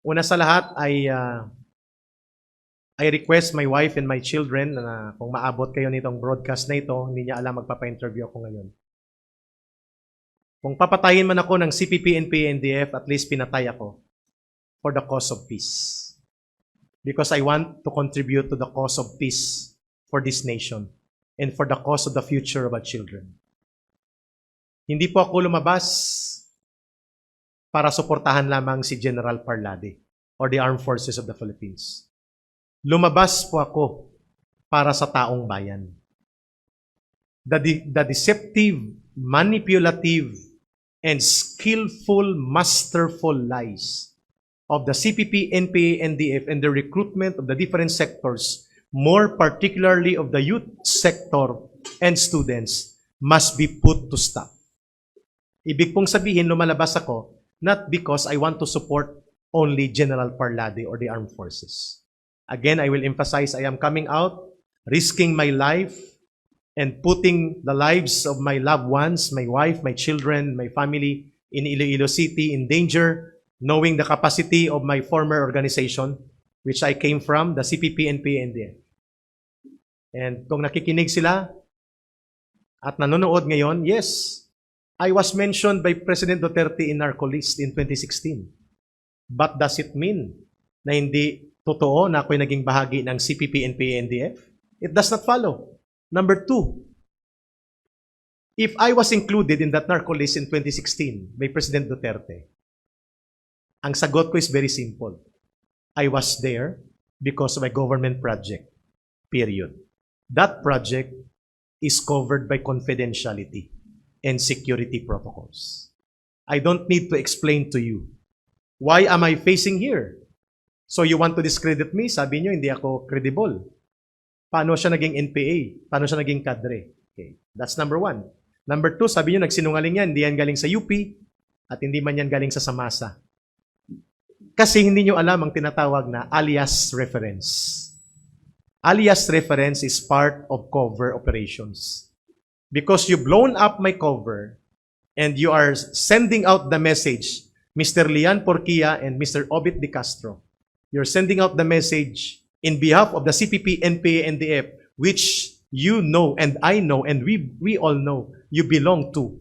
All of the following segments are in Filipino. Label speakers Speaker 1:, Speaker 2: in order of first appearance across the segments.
Speaker 1: Una sa lahat I request my wife and my children na kung maabot kayo nitong broadcast na ito, hindi niya alam magpapa-interview ako ngayon. Kung papatayin man ako ng CPP, NPA, NDF, at least pinatay ako for the cause of peace. Because I want to contribute to the cause of peace for this nation and for the cause of the future of our children. Hindi po ako lumabas para suportahan lamang si General Parlade or the Armed Forces of the Philippines. Lumabas po ako para sa taong bayan. The deceptive, manipulative, and skillful, masterful lies of the CPP, NPA, NDF, and the recruitment of the different sectors, more particularly of the youth sector and students, must be put to stop. Ibig pong sabihin, lumalabas ako not because I want to support only General Parlade or the Armed Forces. Again, I will emphasize, I am coming out, risking my life, and putting the lives of my loved ones, my wife, my children, my family in Iloilo City in danger, knowing the capacity of my former organization, which I came from, the CPP, NPA, NDF. And kung nakikinig sila at nanonood ngayon, yes, I was mentioned by President Duterte in narco list in 2016. But does it mean na hindi totoo na ako'y naging bahagi ng CPP, NPA, NDF? It does not follow. Number two, if I was included in that narco list in 2016 by President Duterte, ang sagot ko is very simple. I was there because of a government project, period. That project is covered by confidentiality and security protocols. I don't need to explain to you, why am I facing here? So you want to discredit me? Sabi niyo, hindi ako credible. Paano siya naging NPA? Paano siya naging kadre? Okay, that's number one. Number two, sabi niyo, nagsinungaling yan, hindi yan galing sa UP, at hindi man yan galing sa Samasa. Kasi hindi niyo alam ang tinatawag na alias reference. Alias reference is part of cover operations. Because you blown up my cover, and you are sending out the message, Mr. Lian Porquia and Mr. Obit De Castro, you're sending out the message in behalf of the CPP, NPA, NDF, which you know and I know and we all know you belong to.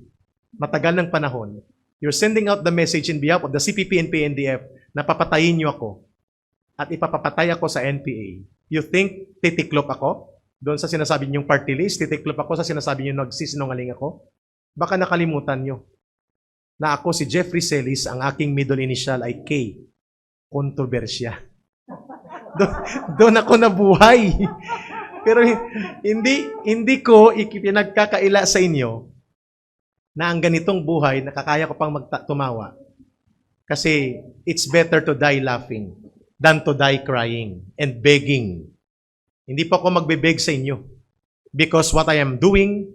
Speaker 1: Matagal ng panahon. You're sending out the message in behalf of the CPP, NPA, NDF na papatayin niyo ako at ipapapatay ako sa NPA. You think titiklop ako? Doon sa sinasabi niyong party list, titiklop ako sa sinasabi niyo nagsisinungaling ako? Baka nakalimutan niyo na ako si Jeffrey Celis, ang aking middle initial ay K. Kontrobersya. Doon ako nabuhay. Pero hindi ko ipinagkakaila sa inyo na ang ganitong buhay, nakakaya ko pang tumawa. Kasi it's better to die laughing than to die crying and begging. Hindi po ako magbe-beg sa inyo. Because what I am doing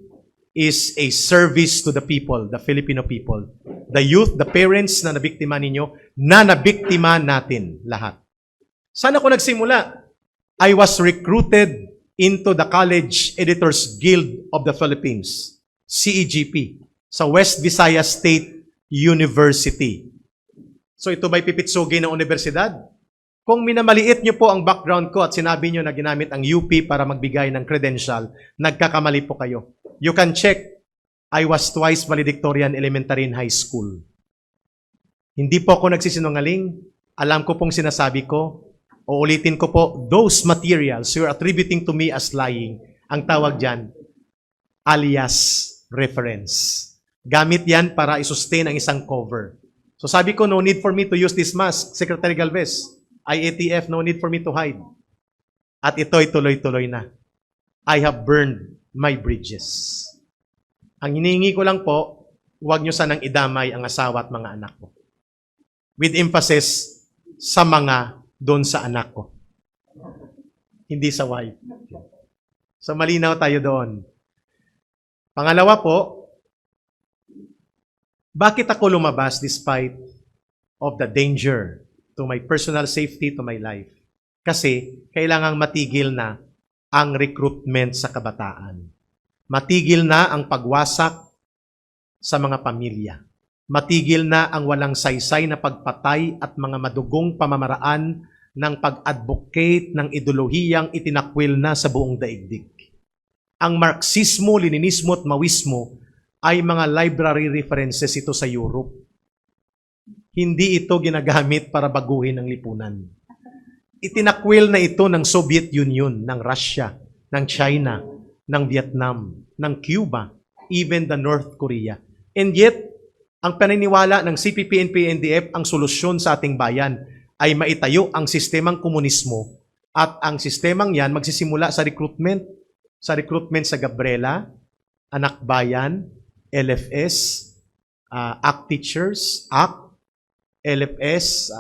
Speaker 1: is a service to the people, the Filipino people. The youth, the parents na nabiktima ninyo, na nabiktima natin lahat. Saan ako nagsimula? I was recruited into the College Editors Guild of the Philippines, CEGP, sa West Visayas State University. So ito ba'y pipitsugin ng universidad? Kung minamaliit nyo po ang background ko at sinabi nyo na ginamit ang UP para magbigay ng credential, nagkakamali po kayo. You can check. I was twice valedictorian elementary and high school. Hindi po ako nagsisinungaling. Alam ko pong sinasabi ko. Uulitin ko po, those materials you're attributing to me as lying, ang tawag dyan, alias reference. Gamit yan para i-sustain ang isang cover. So sabi ko, no need for me to use this mask, Secretary Galvez. IATF, no need for me to hide. At ito'y tuloy-tuloy na. I have burned my bridges. Ang hinihingi ko lang po, huwag nyo sanang idamay ang asawa at mga anak ko. With emphasis sa mga doon sa anak ko. Hindi sa wife. So malinaw tayo doon. Pangalawa po, bakit ako lumabas despite of the danger to my personal safety, to my life? Kasi kailangang matigil na ang recruitment sa kabataan. Matigil na ang pagwasak sa mga pamilya. Matigil na ang walang saysay na pagpatay at mga madugong pamamaraan ng pag-advocate ng ideolohiyang itinakwil na sa buong daigdig. Ang Marxismo, Leninismo at Maoismo ay mga library references ito sa Europe. Hindi ito ginagamit para baguhin ang lipunan. Itinakwil na ito ng Soviet Union, ng Russia, ng China, ng Vietnam, ng Cuba, even the North Korea. And yet, ang paniniwala ng CPP, NPA, NDF, ang solusyon sa ating bayan ay maitayo ang sistemang komunismo at ang sistemang yan magsisimula sa recruitment sa Gabriela, Anak Bayan, LFS, ACT Teachers, ACT, LFS,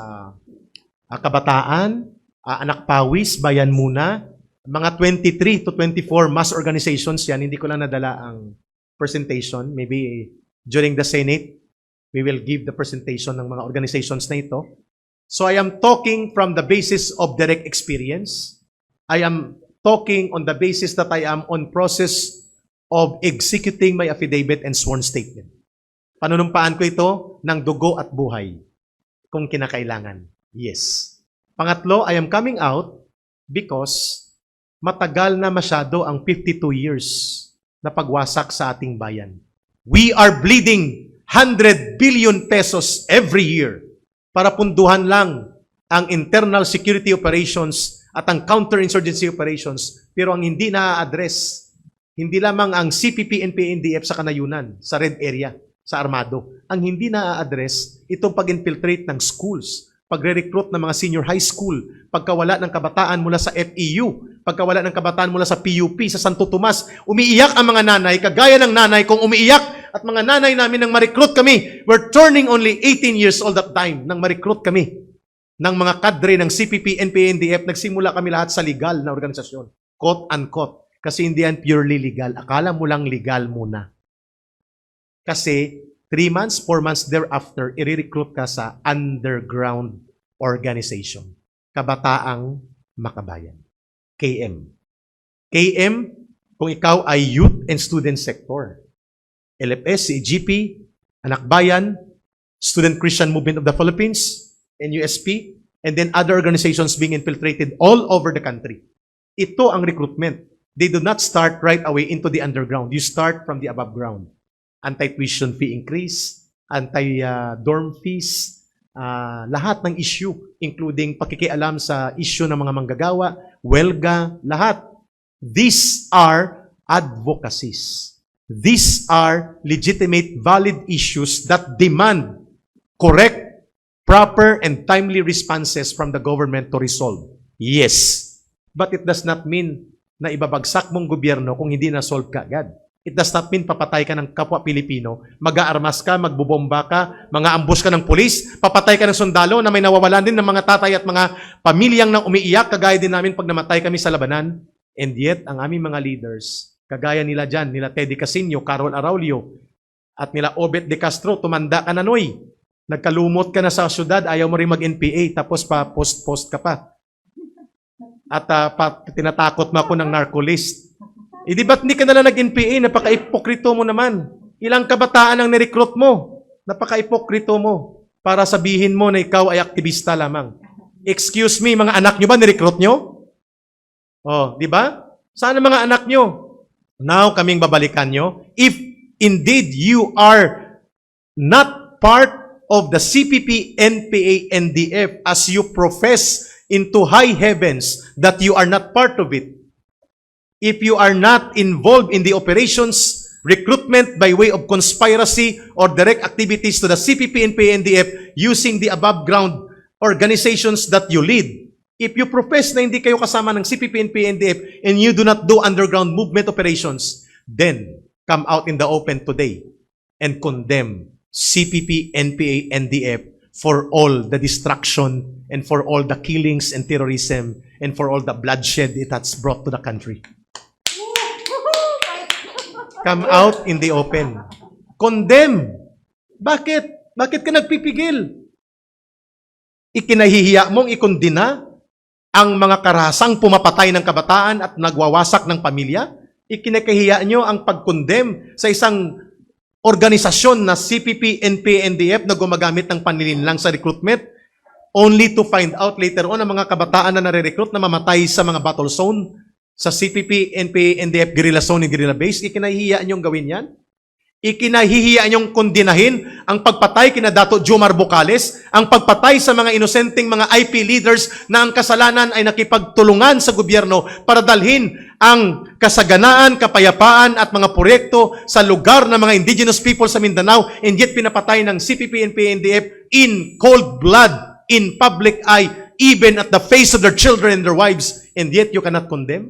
Speaker 1: Kabataan, Anak Pawis, Bayan Muna, mga 23 to 24 mass organizations yan. Hindi ko lang nadala ang presentation. Maybe during the Senate, we will give the presentation ng mga organizations na ito. So I am talking from the basis of direct experience. I am talking on the basis that I am on process of executing my affidavit and sworn statement. Panunumpaan ko ito ng dugo at buhay kung kinakailangan. Yes. Pangatlo, I am coming out because matagal na masyado ang 52 years na pagwasak sa ating bayan. We are bleeding 100 billion pesos every year para punduhan lang ang internal security operations at ang counterinsurgency operations. Pero ang hindi na-address, hindi lamang ang CPP, NPA, NDF sa kanayunan, sa red area, sa armado. Ang hindi na-address, itong pag-infiltrate ng schools, pagre-recruit ng mga senior high school, pagkawala ng kabataan mula sa FEU, pagkawala ng kabataan mula sa PUP, sa Santo Tomas, umiiyak ang mga nanay, kagaya ng nanay kung umiiyak at mga nanay namin nang ma-recruit kami. We're turning only 18 years old at time nang ma-recruit kami ng mga kadre ng CPP, NPA, NDF. Nagsimula kami lahat sa legal na organisasyon. Quote-unquote. Kasi hindi yan purely legal. Akala mo lang legal muna. Kasi 3 months, 4 months thereafter, i-recruit ka sa underground organization. Kabataang Makabayan. KM. KM, kung ikaw ay youth and student sector. LFS, CGP, Anak Bayan, Student Christian Movement of the Philippines, NUSP, and then other organizations being infiltrated all over the country. Ito ang recruitment. They do not start right away into the underground. You start from the above ground. Anti-tuition fee increase, anti-dorm fees, lahat ng issue, including pakikialam sa issue ng mga manggagawa, welga, lahat. These are advocacies. These are legitimate, valid issues that demand correct, proper, and timely responses from the government to resolve. Yes. But it does not mean na ibabagsak mong gobyerno kung hindi na-solve ka agad. It does not mean papatay ka ng kapwa Pilipino, mag-aarmas ka, magbubomba ka, mga ambush ka ng pulis, papatay ka ng sundalo na may nawawalan din ng mga tatay at mga pamilyang nang umiiyak, kagaya din namin pag namatay kami sa labanan. And yet, ang aming mga leaders, kagaya nila dyan, nila Teddy Casino, Carol Araulio, at nila Obet de Castro, tumanda ka na noy. Nagkalumot ka na sa syudad, ayaw mo rin mag-NPA, tapos pa post-post ka pa. At tinatakot mo ako ng narcolist. Di ba't hindi ka nalang nag-NPA? Napaka-ipokrito mo naman. Ilang kabataan ang nirecruit mo? Napaka-ipokrito mo. Para sabihin mo na ikaw ay aktivista lamang. Excuse me, mga anak nyo ba nirecruit nyo? Oh, di ba? Saan ang mga anak nyo? Now, kaming babalikan nyo. If indeed you are not part of the CPP, NPA, NDF as you profess into high heavens that you are not part of it, if you are not involved in the operations, recruitment by way of conspiracy or direct activities to the CPP, NPA, NDF using the above ground organizations that you lead, if you profess na hindi kayo kasama ng CPP, NPA, NDF and you do not do underground movement operations, then come out in the open today and condemn CPP, NPA, NDF for all the destruction and for all the killings and terrorism and for all the bloodshed it has brought to the country. Come out in the open. Condemn. Bakit? Bakit ka nagpipigil? Ikinahihiya mong ikondina ang mga karasang pumapatay ng kabataan at nagwawasak ng pamilya? Ikinakahiya nyo ang pag-condemn sa isang organisasyon na CPP, NPA, NDF na gumagamit ng panlilinlang sa recruitment only to find out later on ang mga kabataan na nare-recruit na mamatay sa mga battle zone sa CPP, NPA, NDF, guerrilla zone and guerrilla base. Ikinahihiya niyong gawin yan? Ikinahihiya niyong kondinahin ang pagpatay kina Dato Jomar Bocales, ang pagpatay sa mga inosenteng mga IP leaders na ang kasalanan ay nakipagtulungan sa gobyerno para dalhin ang kasaganaan, kapayapaan at mga proyekto sa lugar ng mga indigenous people sa Mindanao, and yet pinapatay ng CPP, NPA, NDF in cold blood, in public eye, even at the face of their children and their wives, and yet you cannot condemn?